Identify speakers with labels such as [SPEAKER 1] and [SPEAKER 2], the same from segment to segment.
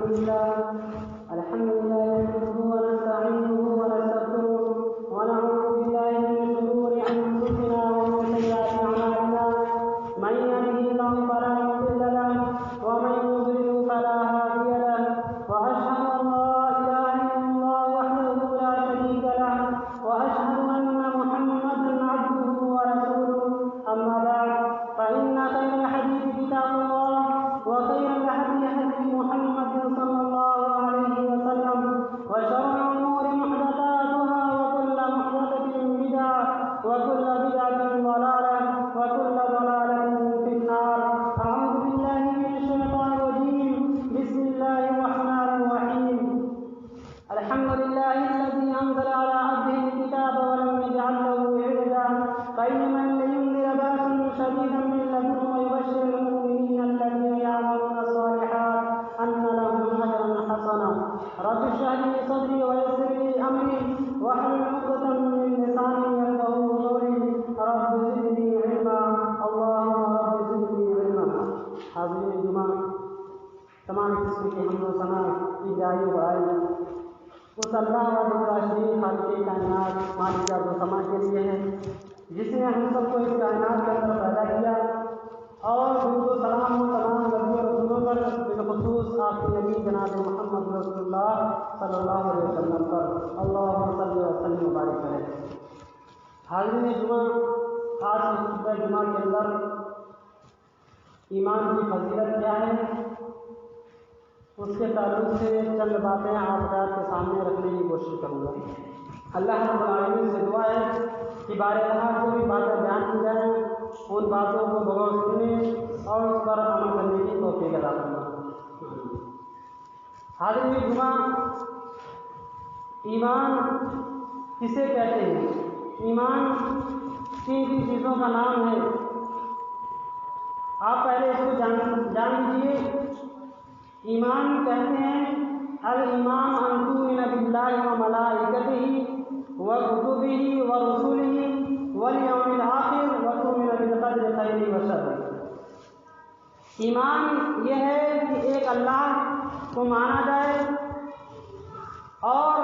[SPEAKER 1] لله نحمده ونستعينه ونستغفره ونعوذ بالله من شرور أنفسنا ومن سيئات أعمالنا من يهده الله فلا مضل له ومن يضلل فلا هادي له وأشهد أن لا إله إلا الله وحده لا شريك له وأشهد أن محمدا عبده ورسوله أما بعد فإن خير الحديث كتاب الله وخير الهدي هدي محمد صلى الله عليه وسلم وشر الأمور محدثاتها وكل محدثة بدعة وكل بدعة ضلالة وكل ضلالة في النار. أعوذ بالله من الشيطان الرجيم. بسم الله الرحمن الرحيم. الحمد لله الذي أنزل على عبده الكتاب ولم يجعل له عوجا قيما لينذر بأسا شديدا من لدنه ويبشر المؤمنين الذين يعملون الصالحات أن لهم أجرا حسنا. رب اشرح لي صدري ويسر لي أمري واحلل عقدة من لساني يفقهوا قولي رب زدني علما اللهم رب زدني علما. حاضرین جمعہ، تمام قسم کی حمد و ثنا کی جائے بڑائی اس اللہ و شریف خالق کائنات مالک ارض و سما کے لیے ہے جس نے ہم سب کو اس کائنات کے اندر پیدا کیا، اور درود و سلام و تمام نبی و رسولوں پر بالخصوص آخری نبی جناب محمد رسول اللہ صلی اللہ علیہ وسلم پر اللہم صلی وسلم وبارک علیہ. حاضرین جمعہ، آج کی خطبہ جمعہ کے اندر ایمان کی فضیلت کیا ہے اس کے تعلق سے چند باتیں آپ حضرات کے سامنے رکھنے کی کوشش کروں گا. اللہ رب العالمین سے دعا ہے کہ بارگاہ جو بھی باتیں بیان کی جائیں ان باتوں کو بغور سننے اور اس پر عمل کرنے کی توفیق عطا فرمائے. حاضرین جمعہ، ایمان کسے کہتے ہیں؟ ایمان تین چیزوں کا نام ہے. آپ پہلے اس کو جان لیجیے. ایمان کہتے ہیں الایمان ان تؤمن باللہ وملائکتہ وکتبہ ورسلہ والیوم الآخر وتؤمن بالقدر خیرہ وشرہ. ایمان یہ ہے کہ ایک اللہ کو مانا جائے اور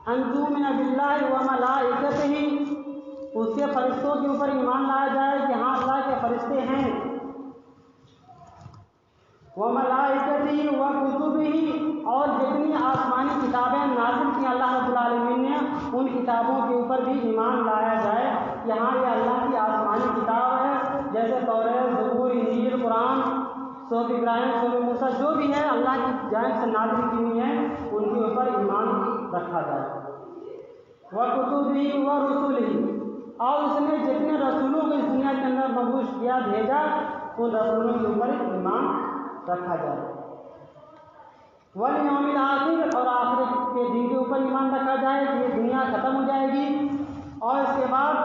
[SPEAKER 1] ان تؤمن باللہ وملائکتہ اس کے فرشتوں کے اوپر ایمان لایا جائے کہ ہاں اللہ کے فرشتے ہیں، وملائکتہ وکتبہ اور جتنی آسمانی کتابیں نازل کی اللہ رب العالمین نے ان کتابوں کے اوپر بھی ایمان لایا جائے کہ ہاں یہ اللہ کی آسمانی کتاب ہے، جیسے توریت، زبور، انجیل، قرآن، صحف ابراہیم، صحف موسیٰ جو بھی ہے اللہ کی جانب سے نازل کی ہوئی ہیں ان کے اوپر ایمان رکھا جائے. وکتبہ ورسلہ اور اس نے جتنے رسولوں کو اس دنیا کے اندر مبعوث کیا بھیجا ان رسولوں کے اوپر ایمان رکھا جائے. والیوم الآخر اور آخرت کے دن کے اوپر ایمان رکھا جائے کہ یہ دنیا ختم ہو جائے گی اور اس کے بعد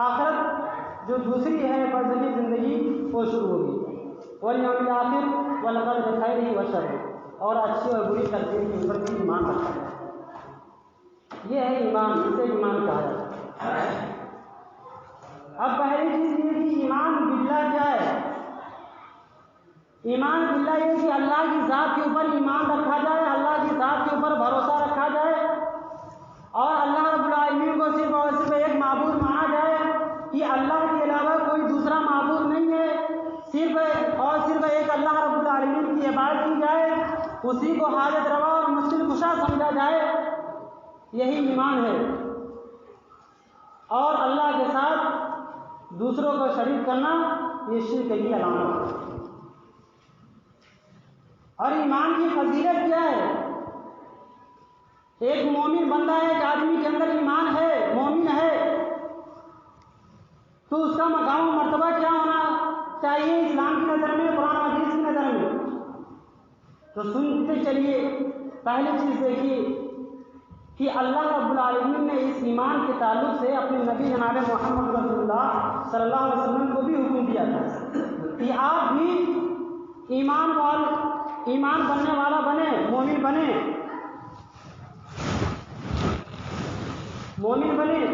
[SPEAKER 1] آخرت جو دوسری ہے برزخی زندگی وہ شروع ہوگی. والیوم الآخر والقدر خیرہ وشرہ اور اچھی اور بری تقدیر کے اوپر بھی ایمان رکھا جائے. یہ ہے ایمان، اسے ایمان کہا جاتا ہے. اب پہلی چیز یہ کہ ایمان باللہ کیا ہے؟ ایمان باللہ یہ کہ اللہ کی ذات کے اوپر ایمان رکھا جائے، اللہ کی ذات کے اوپر بھروسہ رکھا جائے اور اللہ رب العالمین کو صرف اور صرف ایک معبود مانا جائے کہ اللہ کے علاوہ کوئی دوسرا معبود نہیں ہے، صرف اور صرف ایک اللہ رب العالمین کی عبادت کی جائے، اسی کو حاجت روا اور مشکل کشا سمجھا جائے. یہی ایمان ہے. اور اللہ کے ساتھ دوسروں کو شریک کرنا یہ شرک کی علامت ہے. اور ایمان کی فضیلت کیا ہے؟ ایک مومن بندہ ہے، ایک آدمی کے اندر ایمان ہے، مومن ہے، تو اس کا مقام و مرتبہ کیا ہونا چاہیے اسلام کی نظر میں، قرآن و حدیث کی نظر میں؟ تو سنتے چلیے. پہلی چیز دیکھیے کہ اللہ رب العالمین نے اس ایمان کے تعلق سے اپنے نبی جناب محمد رسول اللہ صلی اللہ علیہ وسلم کو بھی حکم دیا تھا کہ آپ بھی ایمان بننے والا بنے، مومن بنے.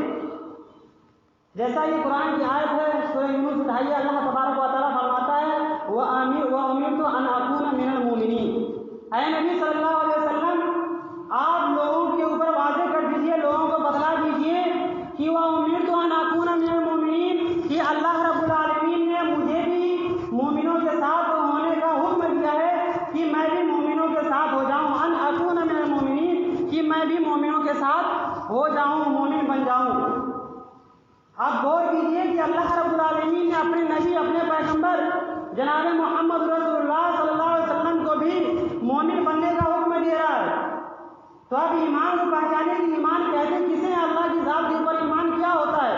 [SPEAKER 1] جیسا یہ قرآن کی آیت ہے سورہ یونس اٹھائیے، اللہ تبارک و تعالیٰ فرماتا ہے وَأُمِرْتُ أَنْ أَكُونَ مِنَ الْمُؤْمِنِينَ اے نبی صلی اللہ علیہ وسلم آپ لوگوں کے اوپر واضح کر دیجئے، لوگوں کو بتلا دیجئے کہ وَأُمِرْتُ أَنْ أَكُونَ مِنَ الْمُؤْمِنِينَ کہ اللہ رب العالمین نے مجھے بھی مومنوں کے ساتھ ہونے کا حکم دیا ہے کہ میں بھی مومنوں کے ساتھ ہو جاؤں، ان اکون من المؤمنین کہ میں بھی مومنوں کے ساتھ ہو جاؤں، مومن بن جاؤں۔ آپ غور کیجئے کہ اللہ رب العالمین نے اپنے نبی، اپنے پیغمبر جناب محمد رسول اللہ صلی اللہ علیہ وسلم کو بھی مومن بننے کا حکم دے رہا ہے۔ تو اب ایمان کو پہچانے کہ ایمان کہتے کسے ہیں، اللہ کی ذات کے اوپر ایمان کیا ہوتا ہے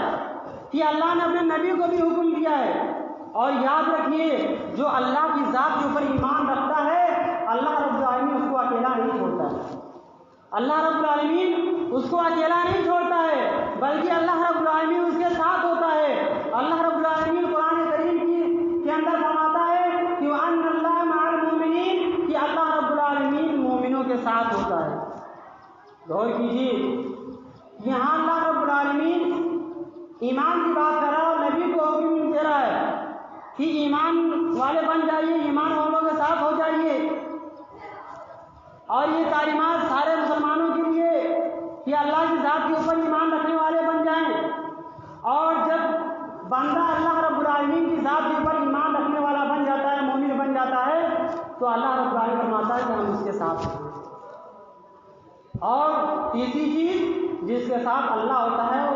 [SPEAKER 1] کہ اللہ نے اپنے نبی کو بھی حکم دیا ہے۔ اور یاد رکھیے جو اللہ کی ذات کے اوپر ایمان رکھتا ہے اللہ رب العالمین اس کو اکیلا نہیں چھوڑتا ہے، اللہ رب العالمین اس کو اکیلا نہیں چھوڑتا ہے بلکہ اللہ رب العالمین اس کے ساتھ ہوتا ہے۔ اللہ رب العالمین قرآن کریم کے اندر فرماتا ہے کہ وَأَنَّ اللَّهَ مَعَ الْمُؤْمِنِينَ کہ اللہ رب العالمین مومنوں کے ساتھ ہوتا ہے۔ غور کیجیے یہاں اللہ رب العالمین ایمان کی بات کر رہا ہے، نبی کو حکم دے رہا ہے کہ ایمان والے بن جائیے، ایمان والوں کے ساتھ ہو جائیے۔ اور یہ تعلیمات سارے مسلمانوں کے لیے کہ اللہ کی ذات کے اوپر ایمان رکھنے والے بن جائیں۔ اور جب بندہ اللہ رب العالمین کی ذات کے اوپر ایمان رکھنے والا بن جاتا ہے، مومن بن جاتا ہے، تو اللہ رب العالمین فرماتا ہے کہ ہم اس کے ساتھ ہیں۔ اور تیسری چیز جس کے ساتھ اللہ ہوتا ہے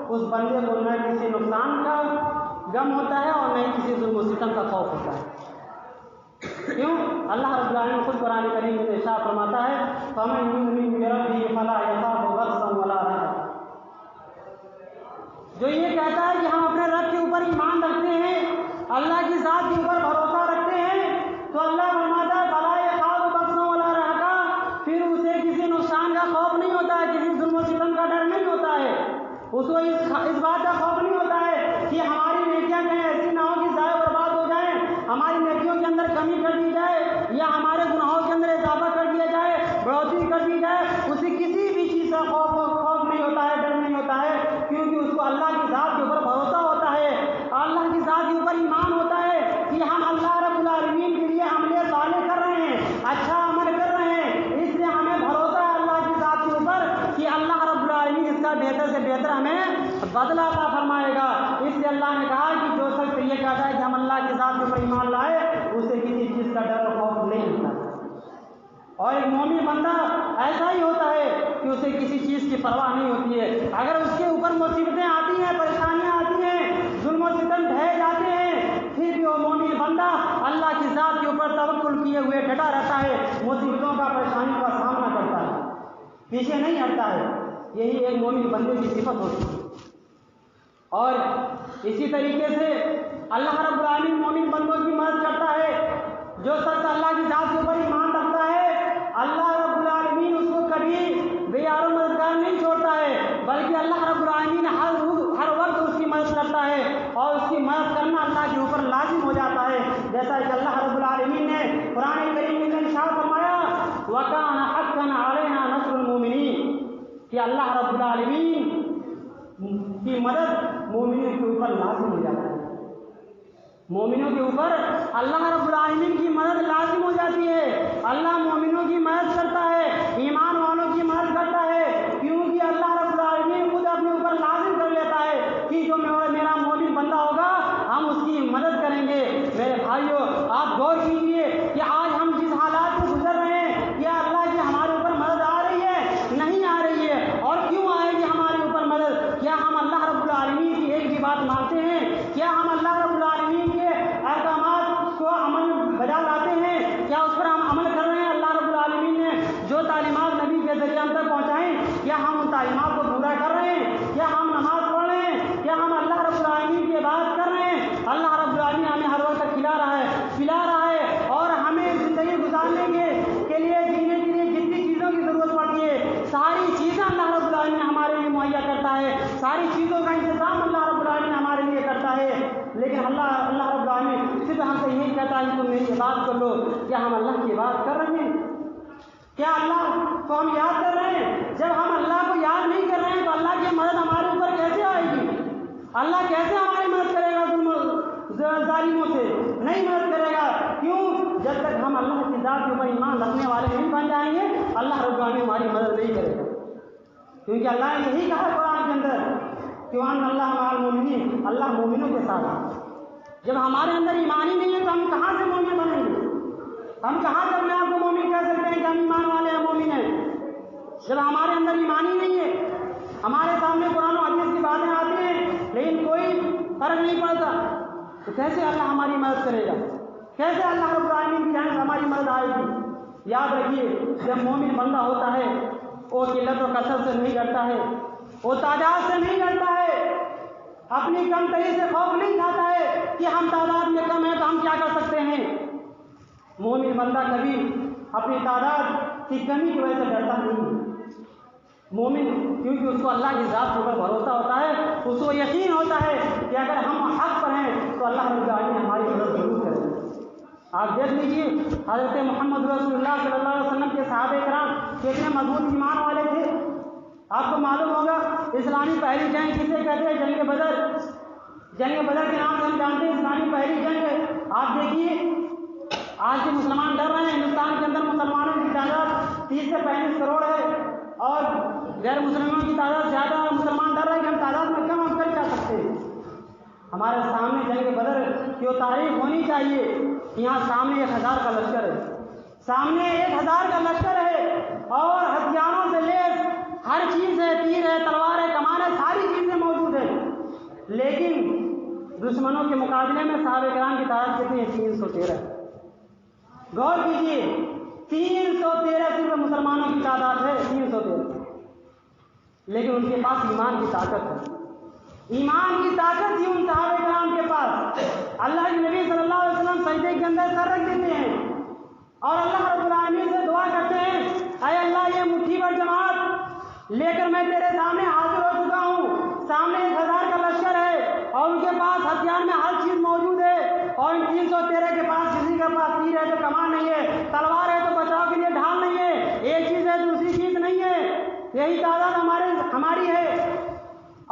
[SPEAKER 1] اس بندے کو نہ کسی نقصان کا غم ہوتا ہے اور نہ ہی کسی ظلم و ستم کا خوف ہوتا ہے۔ کیوں؟ اللہ رب العالمین خود قرآن کریم میں ارشاد فرماتا ہے فَمَن يُؤْمِن بِرَبِّهِ فَلَا يَخَافُ بَخْسًا وَلَا رَهَقًا۔ جو یہ کہتا ہے کہ ہم اپنے رب کے اوپر ایمان رکھتے ہیں، اللہ کی ذات کے اوپر بھروسہ رکھتے ہیں، تو اللہ فرماتا ہے فَلَا يَخَافُ بَخْسًا وَلَا رَهَقًا، پھر اسے کسی نقصان کا خوف نہیں ہوتا ہے، کسی ظلم و ستم کا ڈر نہیں ہوتا ہے، اس کو اس بات کا خوف نہیں ہوتا ہے کہ ہماری نیکیاں کہیں ایسی نہ ہو کہ ضائع برباد ہو جائیں، ہماری نیکیوں کے اندر کمی کر دی جائے یا ہمارے گناہوں کے اندر اضافہ کر دیا جائے، بڑھوتری کر دی جائے، اسے کسی بھی چیز کا خوف نہیں ہوتا ہے، ڈر نہیں ہوتا ہے، کیونکہ اس کو اللہ کی ذات کے اوپر بھروسہ ہوتا ہے، اللہ کی ذات کے اوپر ایمان ہوتا ہے کہ ہم اللہ رب العالمین کے لیے عمل صالح کر رہے ہیں، اچھا عمل کر رہے ہیں، اس لیے ہمیں بھروسہ ہے اللہ کی ذات کے اوپر کہ اللہ رب العالمین اس کا بہتر سے بہتر ہمیں بدلہ عطا فرمائے گا۔ اس لیے اللہ نے کہا کہ جو شخص یہ کہتا ہے کہ ہم اللہ کی ذات کے اوپر ایمان لائے اسے کسی چیز کا ڈر اور خوف نہیں ہوتا۔ اور ایک مومن بندہ ایسا ہی ہوتا ہے کہ اسے کسی چیز کی پرواہ نہیں ہوتی ہے، اگر اس کے اوپر مصیبتیں آتی ہیں، پریشانیاں آتی ہیں، ظلم و ستم ڈھائے جاتے ہیں، پھر بھی وہ مومن بندہ اللہ کی ذات کے اوپر توکل کیے ہوئے ڈٹا رہتا ہے، مصیبتوں کا، پریشانیوں کا سامنا کرتا ہے، پیچھے نہیں ہٹتا ہے۔ یہی ایک مومن بندے کی صفت ہوتی ہے۔ اور اسی طریقے سے اللہ رب العالمین مومن بندوں کی مدد کرتا ہے۔ جو شخص اللہ کی ذات کے اوپر ایمان رکھتا ہے اللہ رب العالمین اس کو کبھی بے یار و مددگار نہیں چھوڑتا ہے، بلکہ اللہ رب العالمین ہر وقت اس کی مدد کرتا ہے، اور اس کی مدد کرنا اللہ کے اوپر لازم ہو جاتا ہے، جیسا کہ اللہ رب العالمین نے قرآن کریم میں ارشاد فرمایا وَكَانَ حَقًّا عَلَيْنَا نَصْرُ الْمُؤْمِنِينَ کہ اللہ رب العالمین کی مدد مومنوں کے اوپر لازم ہو جاتا ہے۔ مومنوں کے اوپر اللہ رب العالمین کی مدد لازم ہو جاتی ہے، اللہ مومنوں کی مدد کرتا ہے، ایمان والوں کی مدد کرتا ہے، کیونکہ اللہ رب العالمین خود اپنے اوپر لازم کر لیتا ہے کہ جو میرا مومن بندہ ہوگا ہم اس کی مدد کریں گے۔ میرے بھائیوں آپ غور کیجیے کہ آج ہم جس حالات سے گزر رہے ہیں کیا اللہ کی ہمارے اوپر مدد آ رہی ہے؟ نہیں آ رہی ہے۔ اور کیوں آئے گی ہمارے اوپر مدد؟ کیا ہم اللہ رب العالمین کی ایک بھی بات مانتے ہیں؟ کیا ہم اللہ رب العالمین کے احکامات کو عمل بجا لاتے ہیں؟ کیا اس پر ہم عمل کر رہے ہیں؟ اللہ رب العالمین نے جو تعلیمات نبی کے ذریعے ہم تک پہنچائیں کیا ہم ان تعلیمات کو پورا کر رہے ہیں؟ کیا ہم نماز پڑھ رہے ہیں؟ کیا ہم اللہ رب العالمین کی عبادت کر رہے ہیں؟ اللہ رب العالمین ہمیں ہر وقت کھلا رہا ہے، پلا رہا ہے، اور ہمیں زندگی گزارنے کے لیے جینے کے لیے جتنی چیزوں کی ضرورت پڑتی ہے ساری چیزیں اللہ رب العالمین ہمارے لیے مہیا کرتا ہے، ساری چیزوں کا انتظام اللہ رب العالمین ہمارے لیے کرتا ہے۔ لیکن اللہ رب العالمین صرف ہم سے یہی کہتا ہے کہ تم میری عبادت کر لو۔ کیا ہم اللہ کی عبادت کر رہے ہیں؟ کیا اللہ کو ہم یاد کر رہے ہیں؟ جب ہم اللہ کو یاد نہیں کر رہے ہیں تو اللہ کی مدد ہمارے اوپر کیسے آئے گی؟ اللہ کیسے ہماری مدد کرے گا ظالموں سے؟ نہیں مدد کرے گا۔ کیوں؟ جب تک ہم اللہ کی ذات کے اوپر ایمان رکھنے والے نہیں بن جائیں گے اللہ رب العالمین ہماری مدد نہیں کرے گا، کیونکہ اللہ نے یہی کہا قرآن کے اندر کہ وَأَنَّ اللَّهَ مَعَ الْمُؤْمِنِينَ، اللہ مومنوں کے ساتھ ہے۔ جب ہمارے اندر ایمان ہی نہیں ہے تو ہم کہاں سے مومن بنیں گے؟ ہم کہاں سے اپنے آپ کو مومن کہہ سکتے ہیں کہ ہم ایمان والے ہیں، مومن ہیں، جب ہمارے اندر ایمان ہی نہیں ہے؟ ہمارے سامنے قرآن و حدیث کی باتیں آتی ہیں لیکن کوئی فرق نہیں پڑتا، تو کیسے اللہ ہماری مدد کرے گا؟ کیسے اللہ رب العالمین کی جانب ہماری مدد آئے گی؟ یاد رکھیے، جب مومن بندہ ہوتا ہے وہ قلت و کثرت سے نہیں ڈرتا ہے، وہ تعداد سے نہیں ڈرتا ہے، اپنی کم تری سے خوف نہیں کھاتا ہے کہ ہم تعداد میں کم ہیں تو ہم کیا کر سکتے ہیں۔ مومن بندہ کبھی اپنی تعداد کی کمی کی وجہ سے ڈرتا نہیں ہے۔ مومن کیونکہ اس کو اللہ کی ذات کے اوپر بھروسہ ہوتا ہے، اس کو یقین ہوتا ہے کہ اگر ہم حق پر ہیں تو اللہ رب العالمین ہماری مدد ضرور کرے گا۔ آپ دیکھ لیجیے حضرت محمد رسول اللہ صلی اللہ علیہ وسلم کے صحابہ کرام کتنے مضبوط ایمان والے تھے۔ آپ کو معلوم ہوگا اسلامی پہلی جنگ کسے کہتے ہیں؟ جنگ بدر۔ جنگ بدر کے نام سے ہم جانتے ہیں اسلامی پہلی جنگ۔ آپ دیکھیے آج کے مسلمان ڈر رہے ہیں، ہندوستان کے اندر مسلمانوں کی تعداد 30 سے 35 کروڑ ہے اور غیر مسلمانوں کی تعداد زیادہ ہے، مسلمان ڈر رہے ہیں کہ ہم تعداد میں کم ہم کر کیا سکتے ہیں۔ ہمارے سامنے جنگ بدر کی تاریخ ہونی چاہیے، یہاں سامنے 1000 کا لشکر ہے، سامنے 1000 کا لشکر ہے اور ہتھیاروں سے لیس ہر چیز ہے، تیر ہے، تلوار ہے، کمان ہے، ساری چیزیں موجود ہیں، لیکن دشمنوں کے مقابلے میں صحابہ کرام کی تعداد کتنی ہے؟ 313۔ غور کیجیے 313 صرف مسلمانوں کی تعداد ہے، 313، لیکن ان کے پاس ایمان کی طاقت ہے، ایمان کی طاقت تھی ان صحابہ کرام کے پاس۔ اللہ کے نبی صلی اللہ علیہ وسلم سجدے کے اندر سر رکھ دیتے ہیں اور اللہ رب العالمین سے دعا کرتے ہیں، اے اللہ یہ مٹھی بھر جماعت لے کر میں تیرے سامنے حاضر ہو چکا ہوں، سامنے 1000 کا لشکر ہے اور ان کے پاس ہتھیار میں ہر چیز موجود ہے اور ان 313 کے پاس کسی کے پاس تیر ہے تو کمان نہیں ہے، تلوار ہے تو بچاؤ کے لیے ڈھال نہیں ہے، ایک چیز ہے دوسری چیز نہیں ہے، یہی تعداد ہماری ہے۔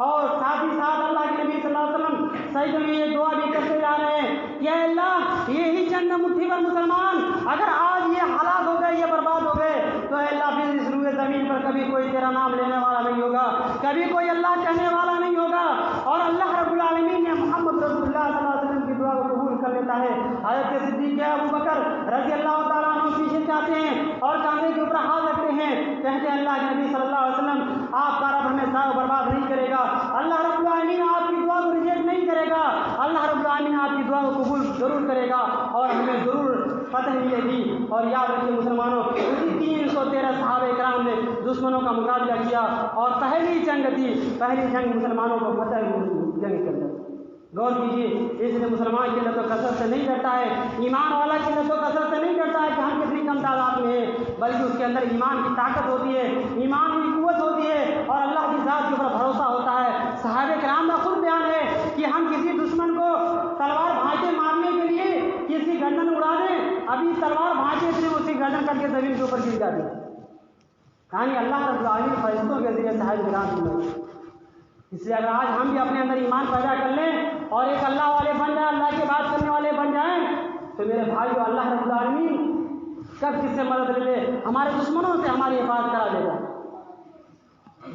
[SPEAKER 1] اور ساتھ ہی ساتھ اللہ کے نبی صلی اللہ علیہ وسلم سجدے میں یہ دعا بھی کرتے جا رہے ہیں کہ اے اللہ یہی چند مٹھی بھر مسلمان اگر آج یہ ہلاک ہو گئے، یہ برباد ہو گئے تو اے اللہ پھر اس روئے زمین پر کبھی کوئی تیرا نام لینے والا نہیں ہوگا، کبھی کوئی اللہ کہنے والا نہیں ہوگا۔ اور اللہ رب العالمین نے محمد رسول اللہ صلی اللہ علیہ وسلم کی دعا کو قبول کر لیتا ہے۔ حضرت صدیق ابو بکر رضی اللہ تعالیٰ عنہ پیچھے جاتے ہیں اور کاندھے کے اوپر ہاتھ رکھتے ہیں، کہتے ہیں اللہ کے نبی صلی اللہ علیہ وسلم آپ کا رب ہمیں ضائع برباد نہیں کرے گا، اللہ رب العالمین آپ کی دعا کو ریجیکٹ نہیں کرے گا، اللہ رب العالمین آپ کی دعا کو قبول ضرور کرے گا اور ہمیں ضرور فتح ملے گی۔ اور یاد رکھیے مسلمانوں، اسی 313 صحابہ کرام نے دشمنوں کا مقابلہ کیا اور پہلی جنگ تھی، پہلی جنگ مسلمانوں کو فتح ہوئی جنگ کے اندر۔ غور کیجیے، اس لیے مسلمان قلت و کثرت سے نہیں ڈرتا ہے، ایمان والا قلت و کثرت سے نہیں ڈرتا ہے کہ ہم کتنی کم تعداد میں ہیں، بلکہ اس کے اندر ایمان کی طاقت ہوتی ہے، ایمان کی قوت ہوتی ہے اور اللہ کی ذات کے اوپر بھروسہ ہوتا ہے۔ صحابہ کرام کا خود بیان ہے کہ ہم کسی دشمن کو تلوار بھانچے مارنے کے لیے کسی گردن اڑا دیں، ابھی تلوار بھانچے سے اسی گردن کر کے زمین کے اوپر گر جاتی ہے، یعنی اللہ رب العالمین فرشتوں کے ذریعے صحابہ کرام کی۔ اس لیے اگر آج ہم بھی اپنے اندر ایمان پیدا کر لیں اور ایک اللہ والے بن جائیں، اللہ کی بات کرنے والے بن جائیں، تو میرے بھائیو اللہ رب العالمین کب کس سے مدد لے لے، ہمارے دشمنوں سے ہماری حفاظت کرا لے گا،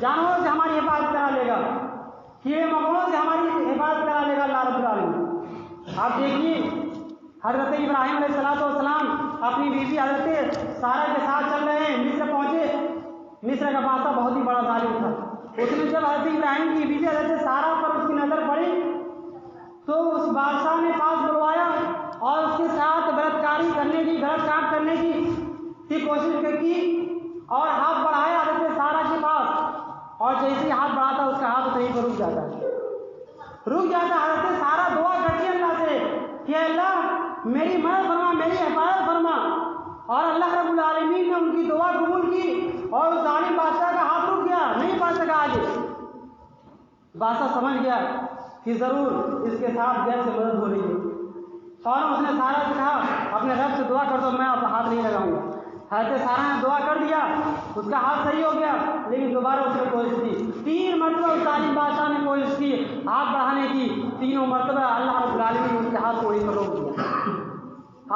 [SPEAKER 1] جانوروں سے ہماری حفاظت کرا لے گا، کیڑے مکوڑوں سے ہماری حفاظت کرا لے گا اللہ رب العالمین۔ آپ دیکھیے حضرت ابراہیم علیہ السلام اپنی بیوی حضرت سارہ کے ساتھ چل رہے ہیں، مصر پہنچے، مصر کا بادشاہ بہت ہی بڑا ظالم تھا، اس نے جب حضرت ابراہیم کی بیوی حضرت سارہ پر اس کی نظر پڑی تو اس بادشاہ نے پاس بلوایا اور اس کے ساتھ بلاتکاری کرنے کی، غلط کام کرنے کی کوشش کی اور ہاتھ بڑھایا حضرت سارہ کے پاس، اور جیسے ہی ہاتھ بڑھاتا اس کا ہاتھ کہیں پر رک جاتا حضرت سارہ دعا کرتی ہے اللہ سے کہ اللہ میری مدد فرما، میری حفاظت فرما، اور اللہ رب العالمین نے ان کی دعا قبول کی اور اس ظالم بادشاہ کا ہاتھ رک گیا، نہیں بڑھ سکا آگے۔ بادشاہ سمجھ گیا کہ ضرور اس کے ساتھ غیر سے مدد ہو رہی ہے، اور اس نے سارہ سے کہا اپنے رب سے دعا کر دو، میں آپ ہاتھ نہیں لگاؤں گا۔ حضرت سارہ نے دعا کر دیا، اس کا ہاتھ صحیح ہو گیا، لیکن دوبارہ اس نے کوشش کی، 3 مرتبہ اس ظالم بادشاہ نے کوشش کی ہاتھ بڑھانے کی، تینوں مرتبہ اللہ رب العالمین نے اس کے ہاتھ کو وہیں پر روک دیا۔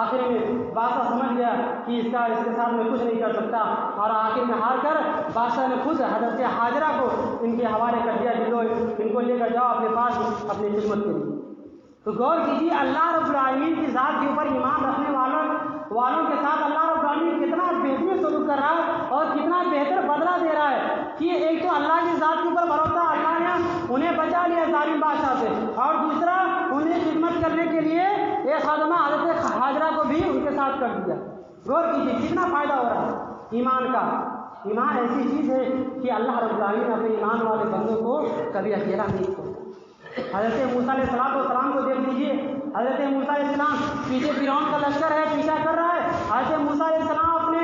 [SPEAKER 1] آخر میں بادشاہ سمجھ گیا کہ اس کے ساتھ میں کچھ نہیں کر سکتا، اور آخر میں ہار کر بادشاہ نے خود حضرت حاجرہ کو ان کے حوالے کر دیا کہ لو ان کو لے کر جاؤ اپنے پاس اپنی خدمت کے لیے۔ تو غور کیجیے اللہ رب العالمین کی ذات کے اوپر ایمان رکھنے والوں کے ساتھ اللہ رب العالمین کتنا بہترین سلوک کر رہا ہے اور کتنا بہتر بدلہ دے رہا ہے کہ ایک تو اللہ کی ذات کے اوپر بھروسہ، اللہ نے انہیں بچا لیا ظالم بادشاہ سے، اور دوسرا انہیں خدمت کرنے کے لیے ایک خادمہ حضرت حاجرہ کو بھی ان کے ساتھ کر دیا۔ غور کیجیے کتنا فائدہ ہو رہا ہے ایمان کا۔ ایمان ایسی چیز ہے کہ اللہ رب العالمین اپنے ایمان والے بندوں کو کبھی اکیلا نہیں چھوڑتا۔ حضرت موسیٰ علیہ السلام کو دیکھ لیجیے، حضرت موسیٰ علیہ السلام پیچھے فرعون کا لشکر ہے، پیچھا کر رہا ہے، حضرت موسیٰ علیہ السلام اپنے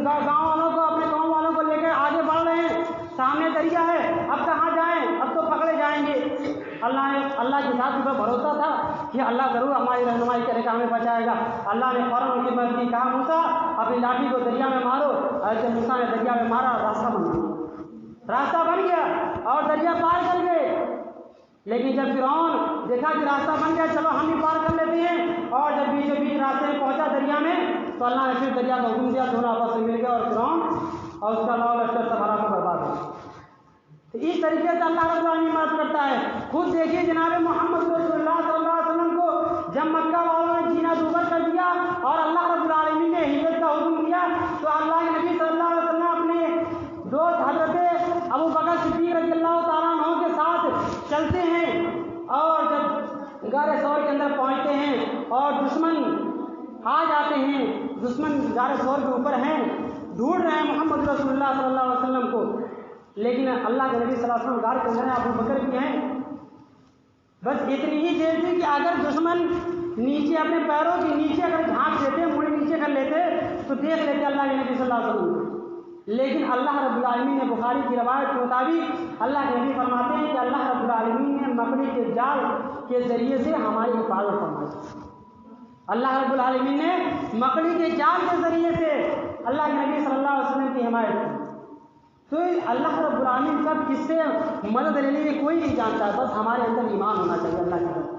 [SPEAKER 1] گاؤں والوں کو، اپنے قوم والوں کو لے کر آگے بڑھ رہے ہیں، سامنے دریا ہے، اب کہاں جائیں، اب تو پکڑے جائیں گے۔ اللہ کے ساتھ پر بھروسہ تھا کہ اللہ ضرور ہماری رہنمائی کرے گا، ہمیں بچائے گا۔ اللہ نے فوراً ان کی مدد کی، کہا موسیٰ اپنی لاٹھی کو دریا میں مارو۔ حضرت موسیٰ نے دریا میں مارا، راستہ بن گیا اور دریا پار کر گئے۔ لیکن جب فرعون دیکھا کہ راستہ بن گیا، چلو ہم بھی پار کر لیتے ہیں، اور جب بیچوں بیچ راستے میں پہنچا دریا میں، تو اللہ نے پھر دریا کو حکم دیا، دونوں آپس میں مل گئے، اور فرعون اور اس کا لاؤ لشکر سب ہرا کر برباد ہو گیا۔ تو اس طریقے سے اللہ رب العالمین مدد کرتا ہے۔ خود دیکھیے جناب محمد رسول اللہ صلی اللہ علیہ وسلم کو جب مکہ والوں نے جینا دوبر کر دیا اور اللہ رب العالمین نے ہجرت کا حکم دیا، تو اللہ کے نبی صلی اللہ علیہ وسلم اپنے دوست حضرت ابو بکر صدیق رضی اللہ تعالیٰ عنہ کے ساتھ چلتے ہیں، اور جب غار ثور کے اندر پہنچتے ہیں اور دشمن آ جاتے ہیں، دشمن غار ثور کے اوپر ہیں، ڈھونڈ رہے ہیں محمد رسول اللہ صلی اللہ علیہ وسلم کو، لیکن اللہ کے نبی صلی اللہ علیہ وسلم غار کے اندر ہیں، ابو بکر بھی ہیں۔ بس اتنی ہی دیر تھی کہ اگر دشمن نیچے اپنے پیروں کے نیچے اگر جھانک دیتے، مڑ نیچے کر لیتے تو دیکھ لیتے اللہ کے نبی صلی اللہ علیہ وسلم کو۔ لیکن اللہ رب العالمین نے بخاری کی روایت کے مطابق اللہ کے نبی فرماتے ہیں کہ اللہ رب العالمین نے مکڑی کے جال کے ذریعے سے ہماری حفاظت فرمائی۔ اللہ رب العالمین نے مکڑی کے جال کے ذریعے سے اللہ کے نبی صلی اللہ علیہ وسلم کی حمایت کی۔ تو اللہ رب العالمین کب کس سے مدد لینے کی کوئی نہیں جانتا، بس ہمارے اندر ایمان ہونا چاہیے، اللہ کے اندر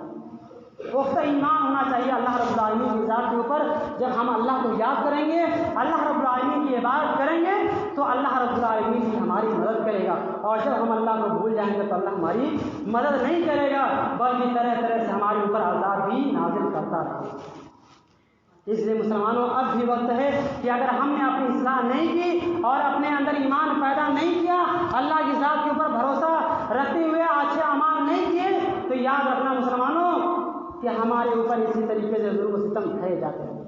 [SPEAKER 1] پختہ ایمان ہونا چاہیے اللہ رب العالمین کی ذات کے اوپر۔ جب ہم اللہ کو یاد کریں گے، اللہ رب العالمین کی عبادت کریں گے، تو اللہ رب العالمین بھی ہماری مدد کرے گا، اور جب ہم اللہ کو بھول جائیں گے تو اللہ ہماری مدد نہیں کرے گا، بلکہ طرح طرح سے ہمارے اوپر عذاب بھی نازل کرتا رہے گا۔ اس لیے مسلمانوں اب بھی وقت ہے کہ اگر ہم نے اپنی اصلاح نہیں کی اور اپنے اندر ایمان پیدا نہیں کیا، اللہ کی ذات کے اوپر بھروسہ رکھتے ہوئے اچھے اعمال نہیں کیے، تو یاد رکھنا مسلمانوں کہ ہمارے اوپر اسی طریقے سے ظلم و ستم ڈھائے جاتے ہیں،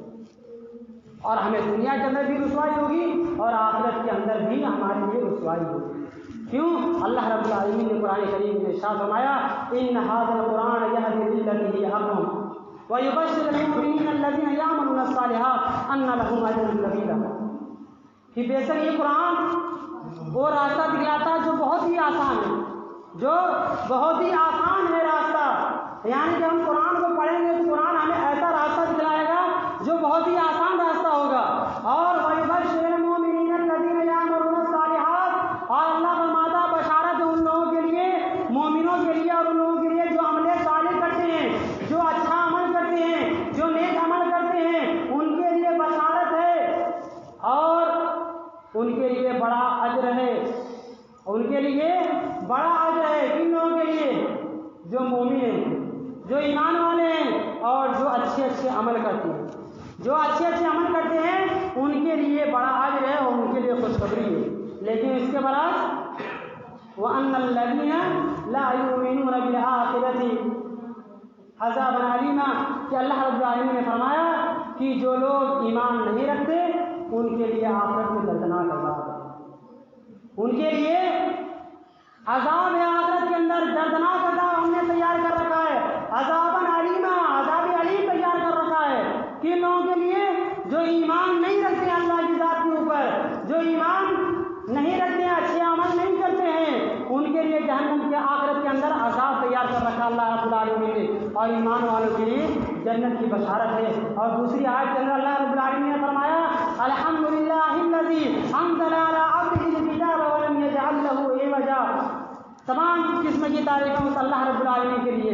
[SPEAKER 1] اور ہمیں دنیا کے اندر بھی رسوائی ہوگی اور آخرت کے اندر بھی ہمارے لیے رسوائی ہوگی۔ کیوں؟ اللہ رب العالمین نے قرآن کریم میں ارشاد فرمایا ان ھذا القرآن یہدی للتی ہی اقوم وَيُبَشِّرُ الْمُؤْمِنِينَ الَّذِينَ يَعْمَلُونَ الصَّالِحَاتِ أَنَّ لَهُمْ أَجْرًا كَبِيرًا، کہ بے شک یہ قرآن وہ راستہ دکھلاتا ہے جو بہت ہی آسان ہے، جو بہت ہی آسان ہے راستہ، یعنی کہ ہم قرآن کو پڑھیں گے تو قرآن ہمیں ایسا راستہ دکھلائے گا جو بہت ہی آسان راستہ ہوگا۔ اور وَيُبَشِّرُ الْمُؤْمِنِينَ الَّذِينَ يَعْمَلُونَ الصَّالِحَاتِ، اور اللہ فرماتا بشارت ان لوگوں کے لیے، مومنوں کے لیے، اور ان لوگوں کے لیے جو عمل صالح کرتے ہیں، جو اچھا عمل کرتے ہیں، جو نیک عمل کرتے ہیں، ان کے لیے بشارت ہے، اور ان کے لیے بڑا اجر ہے، ان کے لیے بڑا اجر ہے۔ کن لوگوں کے لیے؟ جو مومن ہیں، جو ایمان والے ہیں، اور جو اچھے اچھے عمل کرتے ہیں، جو اچھے اچھے عمل کرتے ہیں ان کے لیے بڑا اجر ہے اور ان کے لیے خوشخبری ہے۔ لیکن اس کے برعکس وَأَنَّ الَّذِينَ لَا يُؤْمِنُونَ بِالْآخِرَةِ عذابًا علیما، کہ اللہ رب العالمین نے فرمایا کہ جو لوگ ایمان نہیں رکھتے ان کے لیے آخرت میں دردناک عذاب ہے، ان کے لیے عذاب ہے، آخرت کے اندر دردناک عذاب ہم نے تیار کر رکھا ہے، عذابًا علیما، عذاب علیم تیار کر رکھا ہے کن لوگوں کے لیے؟ جو ایمان نہیں رکھتے اللہ کی ذات کے اوپر، جو ایمان نہیں رکھتے ہیں، اچھے عمل نہیں کرتے ہیں، ان کے لیے جہنم کے آخرت کے اندر عذاب تیار کر رکھا اللہ رب العالمین نے، اور ایمان والوں کے لیے جنت کی بشارت ہے۔ اور دوسری آیت کے اندر اللہ رب العالمین نے فرمایا الحمدللہ الذی انزل علی عبدہ الکتاب ولم یجعل لہ عوجا، تمام قسم کی تعریفیں اس اللہ رب العالمین کے لیے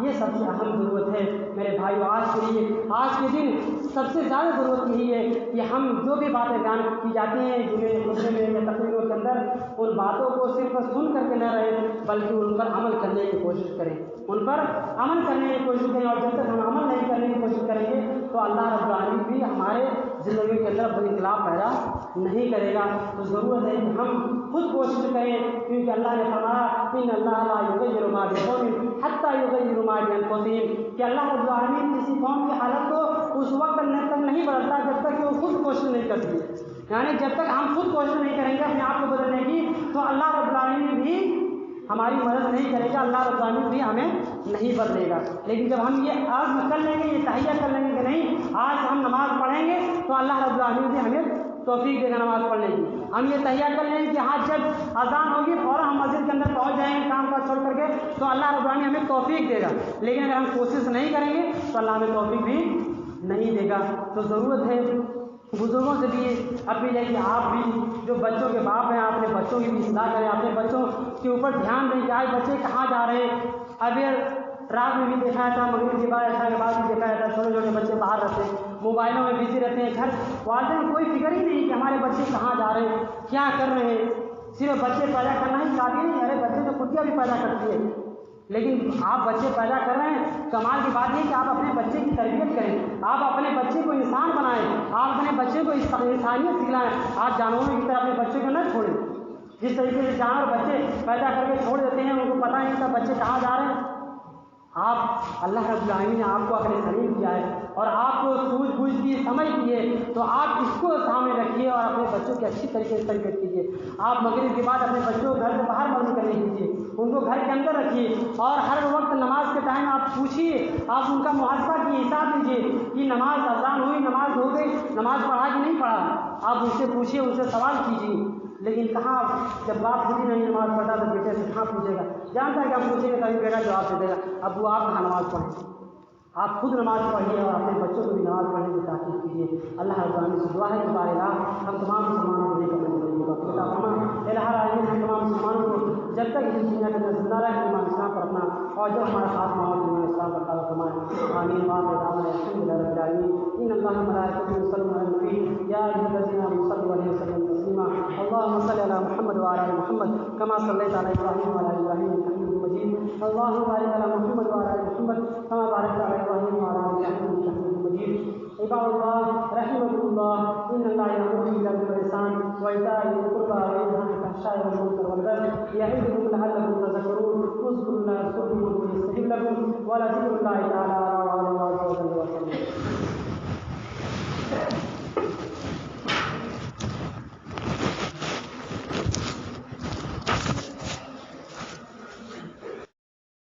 [SPEAKER 1] یہ سب سے اہم ضرورت ہے میرے بھائیو۔ آج کے دن سب سے زیادہ ضرورت یہی ہے کہ ہم جو بھی باتیں بیان کی جاتی ہیں جمعے خطبے میں یا تقریروں کے اندر، ان باتوں کو صرف سن کر کے نہ رہیں بلکہ ان پر عمل کرنے کی کوشش کریں، ان پر عمل کرنے کی کوشش کریں۔ اور جب تک ہم عمل نہیں کرنے کی کوشش کریں گے تو اللہ رب العالمین بھی ہمارے زندگی کے اندر کوئی انقلاب پیدا نہیں کرے گا۔ تو ضرورت ہے کہ ہم خود کوشش کریں، کیونکہ اللہ نے فرمایا ان اللہ لا یغیر ما بقوم حتی یغیروا ما بانفسہم، کہ اللہ رب العالمین کسی قوم کی حالت کو اس وقت تک نہیں بدلتا جب تک کہ وہ خود کوشش نہیں کرتی۔ یعنی جب تک ہم خود کوشش نہیں کریں گے اپنے آپ کو بدلنے کی تو اللہ رب العالمین بھی ہماری مدد نہیں کرے گا، اللہ رب العالمین بھی ہمیں نہیں بدلے گا۔ لیکن جب ہم یہ عزم کر لیں گے، یہ تہیہ کر لیں گے کہ نہیں آج ہم نماز پڑھیں گے، تو اللہ رب العالمین بھی ہمیں توفیق دے گا نماز پڑھنے کی۔ ہم یہ تہیہ کر لیں گے کہ آج جب اذان ہوگی فوراً ہم مسجد کے اندر پہنچ جائیں گے کام کاج چھوڑ کر کے، تو اللہ رب العالمین ہمیں توفیق دے گا۔ لیکن اگر ہم کوشش نہیں کریں گے تو اللہ ہمیں توفیق بھی نہیں دے گا۔ تو ضرورت ہے بزرگوں سے بھی اپیل ہے کہ آپ بھی جو بچوں کے باپ ہیں اپنے بچوں کی بھی اصلاح کریں، اپنے بچوں کے اوپر دھیان دیں کہ آج بچے کہاں جا رہے ہیں۔ ابھی رات میں بھی دیکھا تھا، مغرب کے بعد عشاء کے بعد بھی دیکھا تھا، چھوٹے چھوٹے بچے باہر رہتے ہیں، موبائلوں میں بزی رہتے ہیں، گھر والدین کو کوئی فکر ہی نہیں کہ ہمارے بچے کہاں جا رہے ہیں، کیا کر رہے ہیں۔ صرف بچے پیدا کرنا ہی کافی نہیں، ارے بچے تو خودیاں بھی پیدا کرتی ہے، لیکن آپ بچے پیدا کر رہے ہیں، کمال کی بات یہ کہ آپ اپنے بچے کی تربیت کریں، آپ اپنے بچے کو انسان بنائیں، آپ اپنے بچے کو انسانیت سکھلائیں۔ آپ جانوروں کی طرح اپنے بچے کو نہ چھوڑیں۔ جس طریقے سے جانور بچے پیدا کر کے چھوڑ دیتے ہیں، ان کو پتہ نہیں ہوتا بچے کہاں جا رہے ہیں۔ آپ اللہ رب العالمین نے آپ کو اپنے سلیم کیا ہے اور آپ کو سوجھ بوجھ کی سمجھ دی ہے، تو آپ اس کو سامنے رکھیے اور اپنے بچوں کی اچھی طریقے سے تربیت کیجیے۔ آپ مغرب کے بعد اپنے بچوں کو گھر سے باہر مت نکلنے دیجیے، ان کو گھر کے اندر رکھیے اور ہر وقت نماز کے ٹائم آپ پوچھیے، آپ ان کا محاسبہ کی حساب لیجیے کہ نماز اذان ہوئی، نماز ہو گئی، نماز پڑھا کہ نہیں پڑھا۔ آپ ان سے پوچھیے، ان سے سوال کیجیے۔ لیکن کہاں جب باپ خود ہی نہیں نماز پڑھتا تو بیٹے سے کہاں پوچھے گا؟ جانتا ہے کہ ہم پوچھیں گے تبھی بیٹا جواب دے دے گا۔ ابو آپ کہاں نماز پڑھیں؟ آپ خود نماز پڑھیے اور اپنے بچوں کو بھی نماز پڑھنے کی تاکید کیجیے۔ اللہ رب العالمین سے دعا ہے کہ بار الہ ہم تمام مسلمانوں کو نیک عمل کرنے کا عطا فرما۔ الہ العالمین ہم تمام مسلمانوں کو جب تک اس دنیا کے اندر زندہ رہے ایمان اسلام پر رکھنا، اور جب ہمارا خاتمہ ہو ایمان اسلام پر عطا فرمائے۔ آمین۔ الحمد للہ رب العالمین۔ ان اللہ وملائکتہ یصلون علی النبی یا ایھا الذین آمنوا صلوا علیہ وسلموا تسلیما۔ اللهم صل علی محمد وعلی آل محمد کما صلیت علی ابراہیم وعلی آل ابراہیم انک حمید مجید۔ اللهم بارک علی محمد وعلی آل محمد کما بارکت علی ابراہیم وعلی آل ابراہیم انک حمید مجید۔ عباد اللہ رحمکم اللہ، ان اللہ یأمر بالعدل والإحسان وإیتاء ذی القربى وینہی عن الفحشاء والمنکر والبغی یعظکم لعلکم تذکرون۔ اذکروا اللہ یذکرکم وادعوہ یستجب لکم ولذکر اللہ تعالی